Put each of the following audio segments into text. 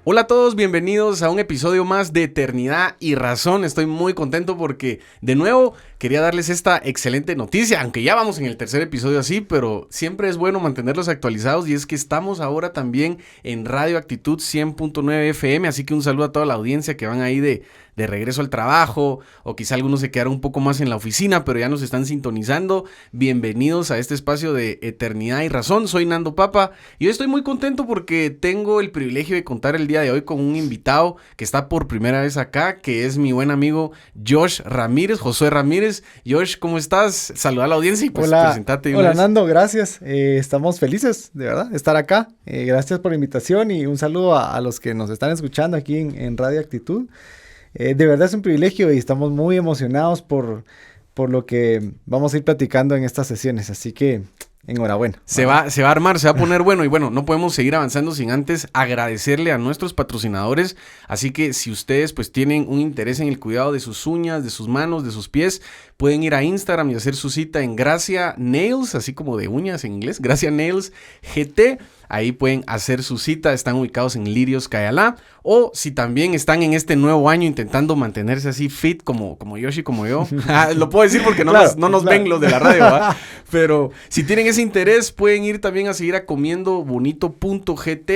Hola a todos, bienvenidos a un episodio más de Eternidad y Razón. Estoy muy contento porque de nuevo quería darles esta excelente noticia, aunque ya vamos en el tercer episodio así, pero siempre es bueno mantenerlos actualizados y es que estamos ahora también en Radio Actitud 100.9 FM, así que un saludo a toda la audiencia que van ahí de regreso al trabajo o quizá algunos se quedaron un poco más en la oficina, pero ya nos están sintonizando. Bienvenidos a este espacio de Eternidad y Razón. Soy Nando Papa y hoy estoy muy contento porque tengo el privilegio de contar el día de hoy con un invitado que está por primera vez acá, que es mi buen amigo Josh Ramírez, Josué Ramírez. Josh, ¿cómo estás? Saluda a la audiencia y pues presentate. Hola Nando, gracias. Estamos felices, de verdad, de estar acá. Gracias por la invitación y un saludo a los que nos están escuchando aquí en Radio Actitud. De verdad es un privilegio y estamos muy emocionados por lo que vamos a ir platicando en estas sesiones, así que enhorabuena. Se va a armar, se va a poner bueno y bueno, no podemos seguir avanzando sin antes agradecerle a nuestros patrocinadores, así que si ustedes pues tienen un interés en el cuidado de sus uñas, de sus manos, de sus pies, pueden ir a Instagram y hacer su cita en Gracia Nails, así como de uñas en inglés, Gracia Nails GT. Ahí pueden hacer su cita, están ubicados en Lirios, Cayalá. O si también están en este nuevo año intentando mantenerse así fit como Yoshi, como yo. Lo puedo decir porque no nos ven los de la radio, ¿va? Pero si tienen ese interés, pueden ir también a seguir a comiendobonito.gt,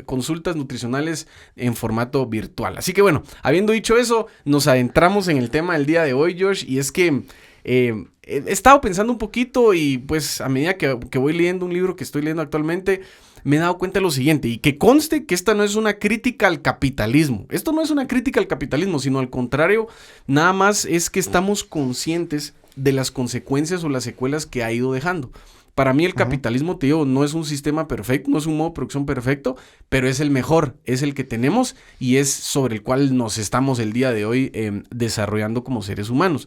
consultas nutricionales en formato virtual. Así que bueno, habiendo dicho eso, nos adentramos en el tema del día de hoy, Josh, y es que he estado pensando un poquito y pues a medida que voy leyendo un libro que estoy leyendo actualmente, me he dado cuenta de lo siguiente, y que conste que esta no es una crítica al capitalismo. Esto no es una crítica al capitalismo, sino al contrario, nada más es que estamos conscientes de las consecuencias o las secuelas que ha ido dejando. Para mí el capitalismo, te digo, no es un sistema perfecto, no es un modo de producción perfecto, pero es el mejor, es el que tenemos y es sobre el cual nos estamos el día de hoy desarrollando como seres humanos.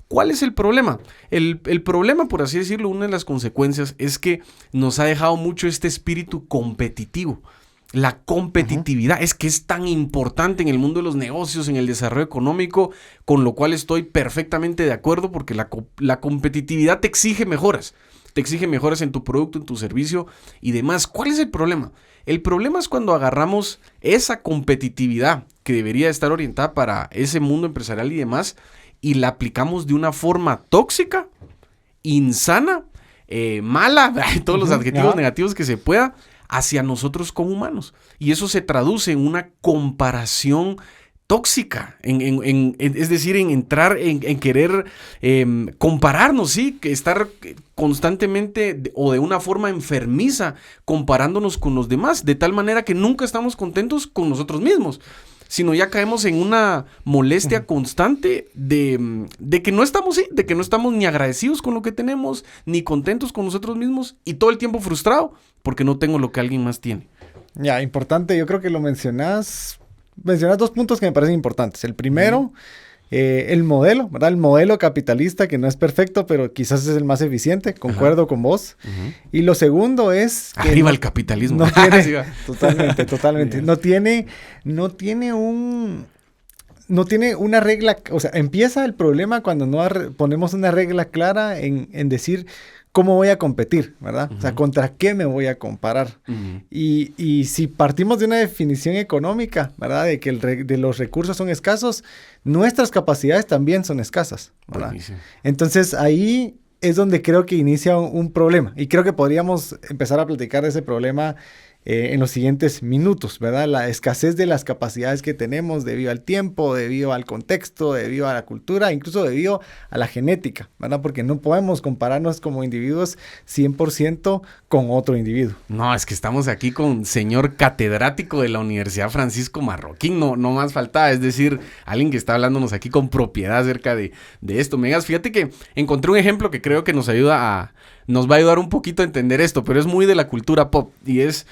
¿Cuál es el problema? El problema, por así decirlo, una de las consecuencias es que nos ha dejado mucho este espíritu competitivo. La competitividad es que es tan importante en el mundo de los negocios, en el desarrollo económico, con lo cual estoy perfectamente de acuerdo porque la competitividad te exige mejoras. Te exige mejoras en tu producto, en tu servicio y demás. ¿Cuál es el problema? El problema es cuando agarramos esa competitividad que debería estar orientada para ese mundo empresarial y demás y la aplicamos de una forma tóxica, insana, mala, todos los adjetivos negativos que se pueda, hacia nosotros como humanos. Y eso se traduce en una comparación tóxica, es decir, en entrar en querer compararnos, ¿sí? Que estar constantemente o de una forma enfermiza comparándonos con los demás, de tal manera que nunca estamos contentos con nosotros mismos, sino ya caemos en una molestia constante de que no estamos, ¿sí? De que no estamos ni agradecidos con lo que tenemos, ni contentos con nosotros mismos, y todo el tiempo frustrado porque no tengo lo que alguien más tiene. Ya, importante, yo creo que lo mencionas dos puntos que me parecen importantes. El primero, el modelo, ¿verdad? El modelo capitalista que no es perfecto, pero quizás es el más eficiente, concuerdo con vos. Y lo segundo es que arriba el capitalismo. No tiene, totalmente. No tiene una regla, o sea, empieza el problema cuando no ponemos una regla clara en decir cómo voy a competir, ¿verdad? O sea, ¿contra qué me voy a comparar? Y si partimos de una definición económica, ¿verdad? De que de los recursos son escasos, nuestras capacidades también son escasas, ¿verdad? Buenísimo. Entonces, ahí es donde creo que inicia un problema. Y creo que podríamos empezar a platicar de ese problema en los siguientes minutos, ¿verdad? La escasez de las capacidades que tenemos debido al tiempo, debido al contexto, debido a la cultura, incluso debido a la genética, ¿verdad? Porque no podemos compararnos como individuos 100% con otro individuo. No, es que estamos aquí con señor catedrático de la Universidad Francisco Marroquín, no más faltaba, es decir, alguien que está hablándonos aquí con propiedad acerca de esto. Megas, fíjate que encontré un ejemplo que creo que nos va a ayudar un poquito a entender esto, pero es muy de la cultura pop y es...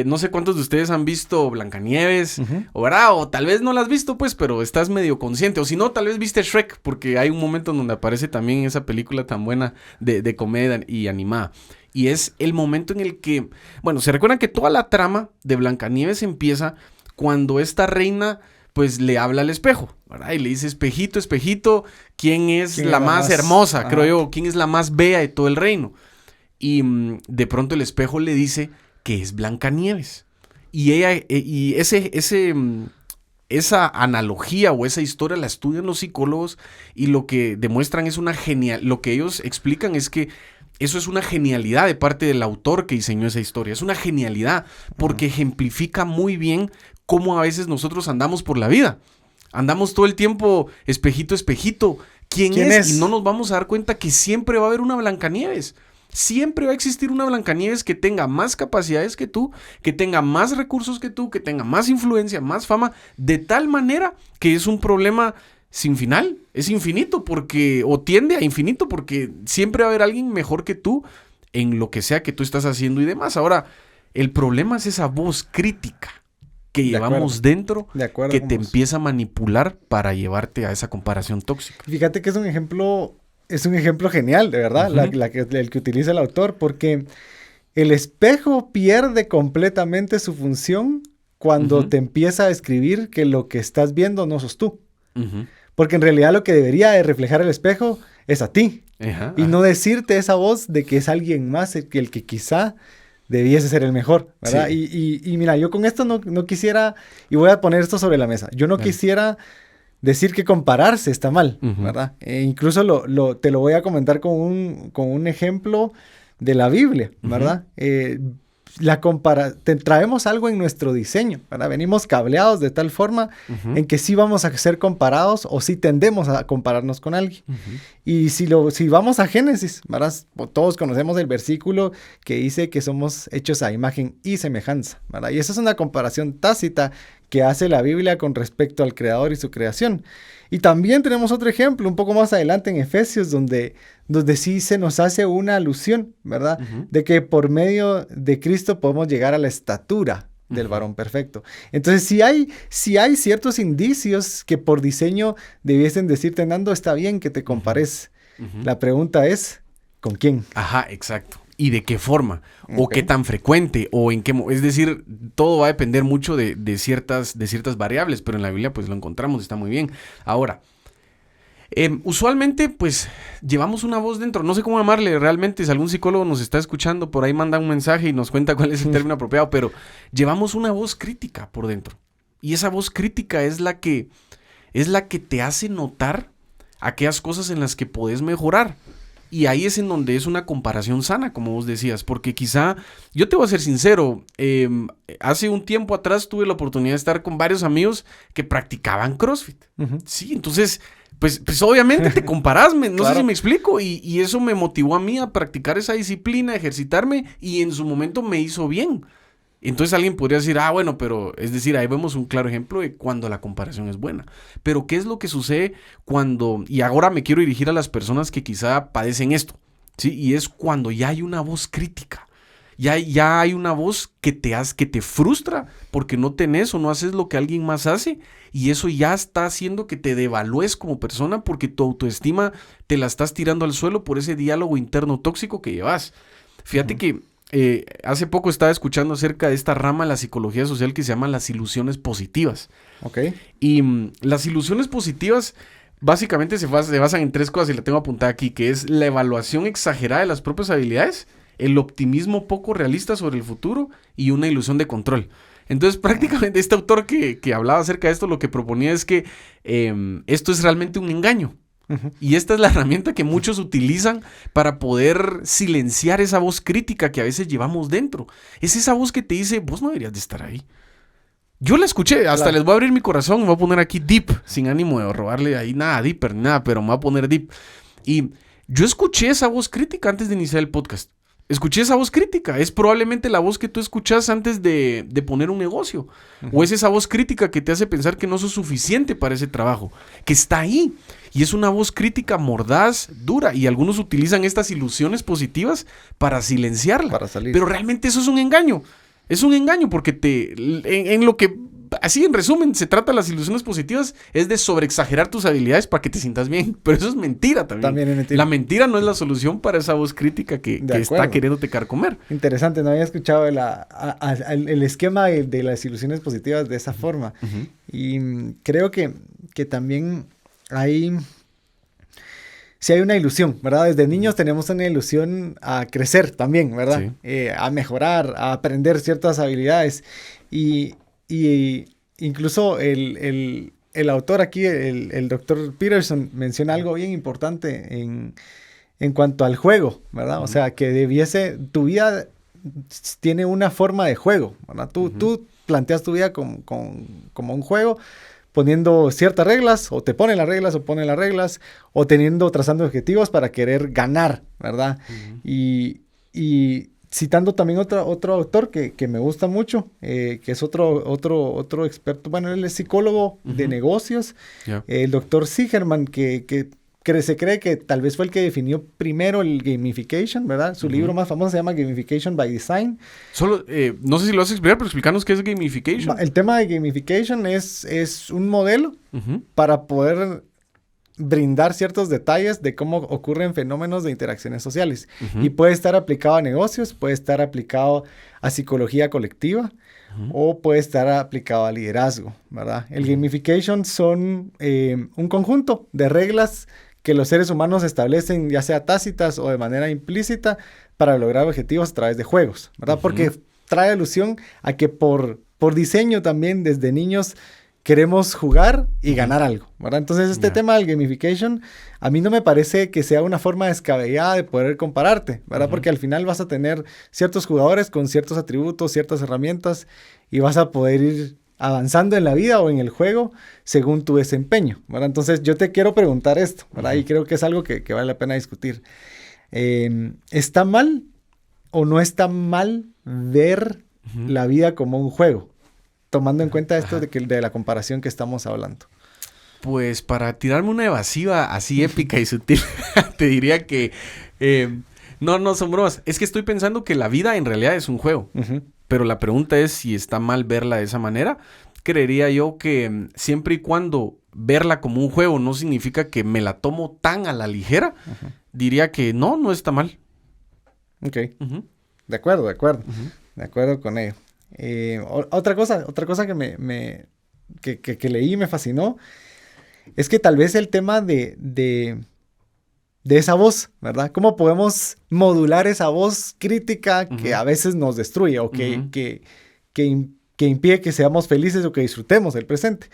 no sé cuántos de ustedes han visto Blancanieves, o tal vez no la has visto, pues, pero estás medio consciente. O si no, tal vez viste Shrek, porque hay un momento en donde aparece también esa película tan buena de comedia y animada. Y es el momento en el que, bueno, se recuerdan que toda la trama de Blancanieves empieza cuando esta reina, pues, le habla al espejo, ¿verdad? Y le dice, espejito, espejito, ¿quién es la más hermosa? Creo yo, ¿quién es la más bella de todo el reino? Y de pronto el espejo le dice que es Blancanieves. Y esa analogía o esa historia la estudian los psicólogos y lo que demuestran es lo que ellos explican es que eso es una genialidad de parte del autor que diseñó esa historia. Es una genialidad porque ejemplifica muy bien cómo a veces nosotros andamos por la vida. Andamos todo el tiempo espejito, espejito. ¿Quién es? Y no nos vamos a dar cuenta que siempre va a haber una Blancanieves. Siempre va a existir una Blancanieves que tenga más capacidades que tú, que tenga más recursos que tú, que tenga más influencia, más fama, de tal manera que es un problema sin final, es infinito o tiende a infinito porque siempre va a haber alguien mejor que tú en lo que sea que tú estás haciendo y demás. Ahora, el problema es esa voz crítica que llevamos dentro que te empieza a manipular para llevarte a esa comparación tóxica. Fíjate que es un ejemplo genial, de verdad, el que utiliza el autor, porque el espejo pierde completamente su función cuando te empieza a describir que lo que estás viendo no sos tú. Porque en realidad lo que debería de reflejar el espejo es a ti. Y no decirte esa voz de que es alguien más el que quizá debiese ser el mejor, ¿verdad? Sí. Y mira, yo con esto no quisiera, y voy a poner esto sobre la mesa, yo no quisiera decir que compararse está mal, ¿verdad? Incluso te lo voy a comentar con un ejemplo de la Biblia, ¿verdad? Traemos algo en nuestro diseño, ¿verdad? Venimos cableados de tal forma en que sí vamos a ser comparados o sí tendemos a compararnos con alguien. Y si vamos a Génesis, ¿verdad? Todos conocemos el versículo que dice que somos hechos a imagen y semejanza, ¿verdad? Y esa es una comparación tácita que hace la Biblia con respecto al Creador y su creación. Y también tenemos otro ejemplo un poco más adelante en Efesios donde sí se nos hace una alusión, ¿verdad? De que por medio de Cristo podemos llegar a la estatura del varón perfecto. Entonces, si hay ciertos indicios que por diseño debiesen decirte, Nando, está bien que te compares. La pregunta es, ¿con quién? Ajá, exacto. ¿Y de qué forma? ¿O qué tan frecuente? ¿O en qué? Es decir, todo va a depender mucho de ciertas variables, pero en la Biblia pues lo encontramos, está muy bien. Ahora, usualmente pues llevamos una voz dentro, no sé cómo llamarle realmente, si algún psicólogo nos está escuchando, por ahí manda un mensaje y nos cuenta cuál es el término apropiado, pero llevamos una voz crítica por dentro. Y esa voz crítica es la que te hace notar aquellas cosas en las que podés mejorar. Y ahí es en donde es una comparación sana, como vos decías, porque quizá, yo te voy a ser sincero, hace un tiempo atrás tuve la oportunidad de estar con varios amigos que practicaban CrossFit. Sí, entonces, pues obviamente te comparás, no sé si me explico, y eso me motivó a mí a practicar esa disciplina, ejercitarme, y en su momento me hizo bien. Entonces alguien podría decir, bueno, pero es decir, ahí vemos un claro ejemplo de cuando la comparación es buena. Pero ¿qué es lo que sucede cuando, y ahora me quiero dirigir a las personas que quizá padecen esto, ¿sí? Y es cuando ya hay una voz crítica, ya hay una voz que te frustra porque no tenés o no haces lo que alguien más hace, y eso ya está haciendo que te devalúes como persona porque tu autoestima te la estás tirando al suelo por ese diálogo interno tóxico que llevas. Fíjate que hace poco estaba escuchando acerca de esta rama de la psicología social que se llama las ilusiones positivas. Y las ilusiones positivas básicamente se basan en 3 cosas y la tengo apuntada aquí, que es la evaluación exagerada de las propias habilidades, el optimismo poco realista sobre el futuro y una ilusión de control. Entonces prácticamente este autor que hablaba acerca de esto lo que proponía es que esto es realmente un engaño. Y esta es la herramienta que muchos utilizan para poder silenciar esa voz crítica que a veces llevamos dentro. Es esa voz que te dice, vos no deberías de estar ahí. Yo la escuché, hasta les voy a abrir mi corazón, me voy a poner aquí deep, sin ánimo de robarle ahí nada deeper, nada, pero me voy a poner deep. Y yo escuché esa voz crítica antes de iniciar el podcast. Escuché esa voz crítica. Es probablemente la voz que tú escuchas antes de poner un negocio. O es esa voz crítica que te hace pensar que no sos suficiente para ese trabajo. Que está ahí. Y es una voz crítica mordaz, dura. Y algunos utilizan estas ilusiones positivas para silenciarla. Para salir. Pero realmente eso es un engaño. Es un engaño porque en lo que... Así, en resumen, se trata de las ilusiones positivas, es de sobreexagerar tus habilidades para que te sientas bien. Pero eso es mentira también. También es mentira. La mentira no es la solución para esa voz crítica que está queriéndote carcomer. Interesante, no había escuchado el esquema de las ilusiones positivas de esa forma. Y creo que también hay... sí hay una ilusión, ¿verdad? Desde niños tenemos una ilusión a crecer también, ¿verdad? Sí. A mejorar, a aprender ciertas habilidades. Y incluso el autor aquí, el doctor Peterson, menciona algo bien importante en cuanto al juego, ¿verdad? O sea, que tu vida tiene una forma de juego, ¿verdad? Tú planteas tu vida como un juego, poniendo ciertas reglas, o te ponen las reglas, o ponen las reglas, o trazando objetivos para querer ganar, ¿verdad? Y citando también otro autor que me gusta mucho, que es otro experto, bueno, él es psicólogo de negocios, el doctor Zigerman, que se cree que tal vez fue el que definió primero el gamification, ¿verdad? Su libro más famoso se llama Gamification by Design. Solo, no sé si lo vas a explicar, pero explícanos qué es gamification. El tema de gamification es un modelo para poder brindar ciertos detalles de cómo ocurren fenómenos de interacciones sociales. Y puede estar aplicado a negocios, puede estar aplicado a psicología colectiva, o puede estar aplicado a liderazgo, ¿verdad? El gamification son un conjunto de reglas que los seres humanos establecen, ya sea tácitas o de manera implícita, para lograr objetivos a través de juegos, ¿verdad? Porque trae alusión a que por diseño también desde niños queremos jugar y ganar algo, ¿verdad? Entonces este tema del gamification a mí no me parece que sea una forma descabellada de poder compararte, ¿verdad? Porque al final vas a tener ciertos jugadores con ciertos atributos, ciertas herramientas y vas a poder ir avanzando en la vida o en el juego según tu desempeño, ¿verdad? Entonces yo te quiero preguntar esto, ¿verdad? Y creo que es algo que vale la pena discutir. ¿Está mal o no está mal ver la vida como un juego? Tomando en cuenta esto de la comparación que estamos hablando. Pues para tirarme una evasiva así épica y sutil, te diría que no son bromas. Es que estoy pensando que la vida en realidad es un juego. Pero la pregunta es si está mal verla de esa manera. Creería yo que siempre y cuando verla como un juego no significa que me la tomo tan a la ligera, diría que no está mal. Ok. De acuerdo. De acuerdo con ello. Otra cosa que leí y me fascinó es que tal vez el tema de esa voz, ¿verdad? ¿Cómo podemos modular esa voz crítica que a veces nos destruye o que impide que seamos felices o que disfrutemos el presente?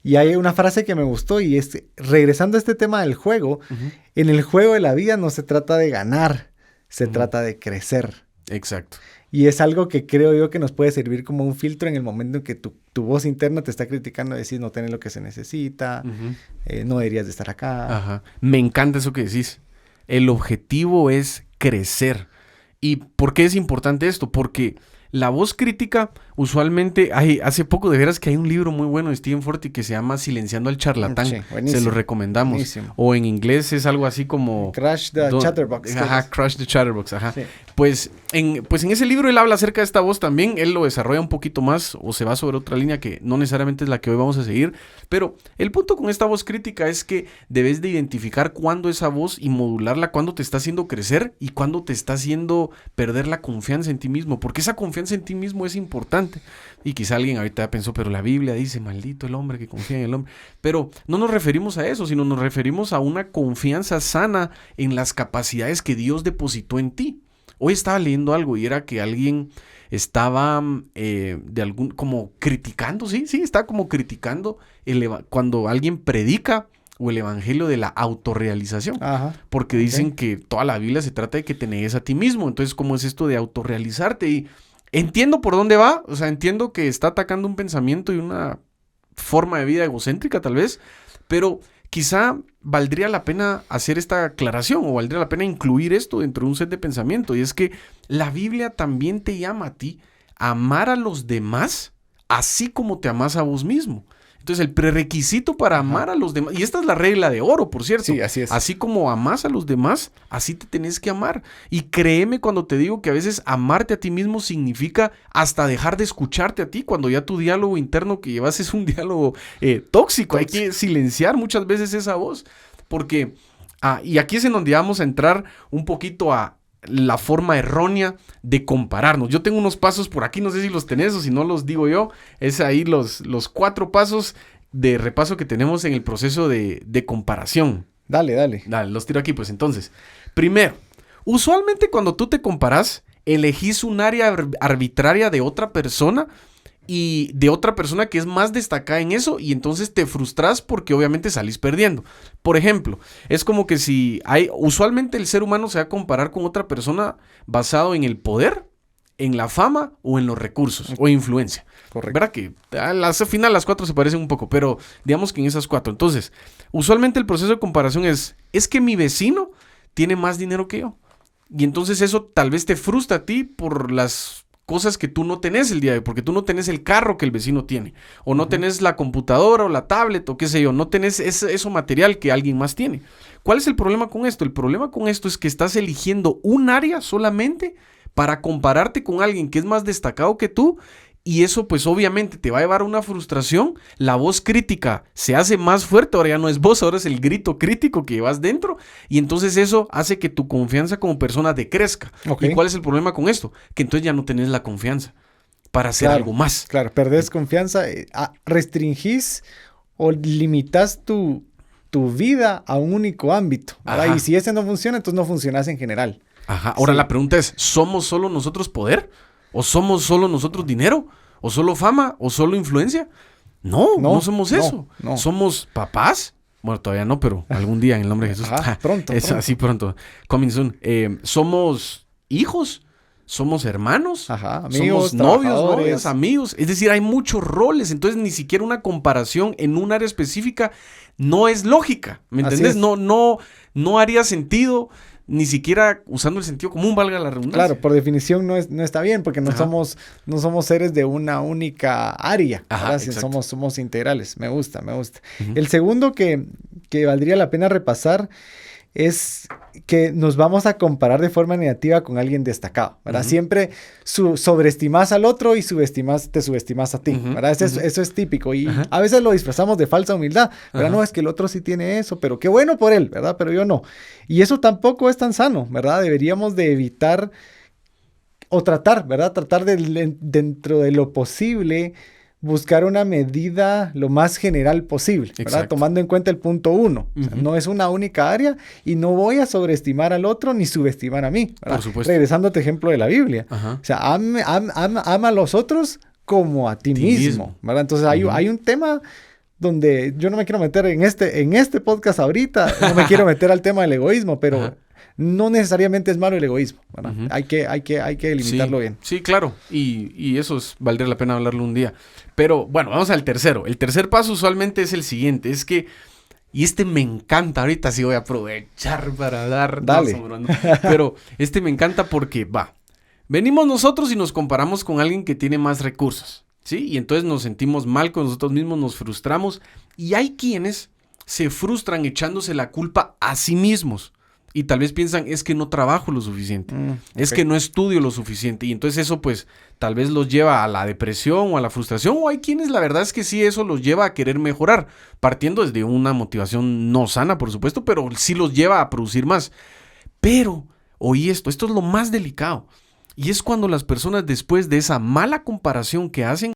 Y hay una frase que me gustó y es, regresando a este tema del juego, en el juego de la vida no se trata de ganar, se trata de crecer. Exacto. Y es algo que creo yo que nos puede servir como un filtro en el momento en que tu voz interna te está criticando, decir no tenés lo que se necesita, no deberías de estar acá. Me encanta eso que decís. El objetivo es crecer. ¿Y por qué es importante esto? Porque la voz crítica, usualmente, hace poco de veras que hay un libro muy bueno de Steven Forti que se llama Silenciando al charlatán. Sí, se lo recomendamos. Buenísimo. O en inglés es algo así como... Crush the Chatterbox. Crush the Chatterbox, Sí. Pues en ese libro él habla acerca de esta voz también. Él lo desarrolla un poquito más o se va sobre otra línea que no necesariamente es la que hoy vamos a seguir. Pero el punto con esta voz crítica es que debes de identificar cuándo esa voz y modularla, cuándo te está haciendo crecer y cuándo te está haciendo perder la confianza en ti mismo. Porque esa confianza en ti mismo es importante. Y quizá alguien ahorita pensó, pero la Biblia dice, maldito el hombre que confía en el hombre. Pero no nos referimos a eso, sino nos referimos a una confianza sana en las capacidades que Dios depositó en ti. Hoy estaba leyendo algo y era que alguien estaba como criticando, estaba como criticando cuando alguien predica o el evangelio de la autorrealización. Porque dicen que toda la Biblia se trata de que te negues a ti mismo. Entonces, ¿cómo es esto de autorrealizarte? Y entiendo por dónde va, o sea, entiendo que está atacando un pensamiento y una forma de vida egocéntrica tal vez, pero quizá valdría la pena hacer esta aclaración o valdría la pena incluir esto dentro de un set de pensamiento, y es que la Biblia también te llama a ti a amar a los demás así como te amas a vos mismo. Entonces, el prerequisito para amar a los demás, y esta es la regla de oro, por cierto. Sí, así es. Así como amas a los demás, así te tenés que amar. Y créeme cuando te digo que a veces amarte a ti mismo significa hasta dejar de escucharte a ti, cuando ya tu diálogo interno que llevas es un diálogo tóxico. Hay que silenciar muchas veces esa voz. Porque, y aquí es en donde vamos a entrar un poquito a la forma errónea de compararnos. Yo tengo unos pasos por aquí, no sé si los tenés o si no los digo yo. Es ahí los 4 pasos de repaso que tenemos en el proceso de comparación. Dale, dale. Dale, los tiro aquí, pues entonces. Primero, usualmente cuando tú te comparas, elegís un área arbitraria de otra persona y de otra persona que es más destacada en eso y entonces te frustras porque obviamente salís perdiendo. Por ejemplo, es como que usualmente el ser humano se va a comparar con otra persona basado en el poder, en la fama o en los recursos o influencia. Correcto. ¿Verdad que al final las 4 se parecen un poco, pero digamos que en esas 4. Entonces, usualmente el proceso de comparación es que mi vecino tiene más dinero que yo. Y entonces eso tal vez te frustra a ti por las cosas que tú no tenés el día de hoy, porque tú no tenés el carro que el vecino tiene, o no tenés la computadora o la tablet o qué sé yo, no tenés eso material que alguien más tiene. ¿Cuál es el problema con esto? El problema con esto es que estás eligiendo un área solamente para compararte con alguien que es más destacado que tú. Y eso pues obviamente te va a llevar a una frustración. La voz crítica se hace más fuerte. Ahora ya no es voz, ahora es el grito crítico que llevas dentro. Y entonces eso hace que tu confianza como persona decrezca. Okay. ¿Y cuál es el problema con esto? Que entonces ya no tenés la confianza para hacer algo más. Claro, perdés confianza, restringís o limitas tu vida a un único ámbito, ¿verdad? Y si ese no funciona, entonces no funcionas en general. Ajá. Ahora la pregunta es, ¿somos solo nosotros poder? ¿O somos solo nosotros dinero? ¿O solo fama? ¿O solo influencia? No somos eso. No. ¿Somos papás? Bueno, todavía no, pero algún día en el nombre de Jesús. Pronto. Así pronto. Coming soon. ¿Somos hijos? ¿Somos hermanos? Amigos, somos novios, novias, amigos. Es decir, hay muchos roles. Entonces, ni siquiera una comparación en un área específica no es lógica. ¿Me entendés? No haría sentido. Ni siquiera usando el sentido común, valga la redundancia. Claro, por definición no está bien, porque no somos seres de una única área. Somos integrales. Me gusta. Uh-huh. El segundo que valdría la pena repasar es que nos vamos a comparar de forma negativa con alguien destacado, ¿verdad? Uh-huh. Siempre sobreestimas al otro y te subestimas a ti, uh-huh. ¿verdad? Eso es típico y uh-huh. a veces lo disfrazamos de falsa humildad, ¿verdad? Uh-huh. No, es que el otro sí tiene eso, pero qué bueno por él, ¿verdad? Pero yo no. Y eso tampoco es tan sano, ¿verdad? Deberíamos de evitar o tratar, ¿verdad? Tratar dentro de lo posible buscar una medida lo más general posible, ¿verdad? Exacto. Tomando en cuenta el punto 1. Uh-huh. O sea, no es una única área y no voy a sobreestimar al otro ni subestimar a mí, ¿verdad? Por supuesto. Regresando a tu ejemplo de la Biblia. Uh-huh. O sea, ama a los otros como a ti mismo, ¿verdad? Entonces uh-huh. hay un tema donde yo no me quiero meter en este podcast ahorita, no me quiero meter al tema del egoísmo, pero... Uh-huh. No necesariamente es malo el egoísmo, ¿verdad? Uh-huh. Hay que delimitarlo bien. Sí, claro. Y eso valdría la pena hablarlo un día. Pero bueno, vamos al tercero. El tercer paso usualmente es el siguiente. Es que, y me encanta. Ahorita sí voy a aprovechar para dar... Dale. No, pero me encanta porque, venimos nosotros y nos comparamos con alguien que tiene más recursos, ¿sí? Y entonces nos sentimos mal con nosotros mismos, nos frustramos. Y hay quienes se frustran echándose la culpa a sí mismos. Y tal vez piensan, es que no trabajo lo suficiente, es que no estudio lo suficiente. Y entonces eso pues tal vez los lleva a la depresión o a la frustración. O hay quienes la verdad es que sí, eso los lleva a querer mejorar. Partiendo desde una motivación no sana, por supuesto, pero sí los lleva a producir más. Pero, oí esto es lo más delicado. Y es cuando las personas después de esa mala comparación que hacen,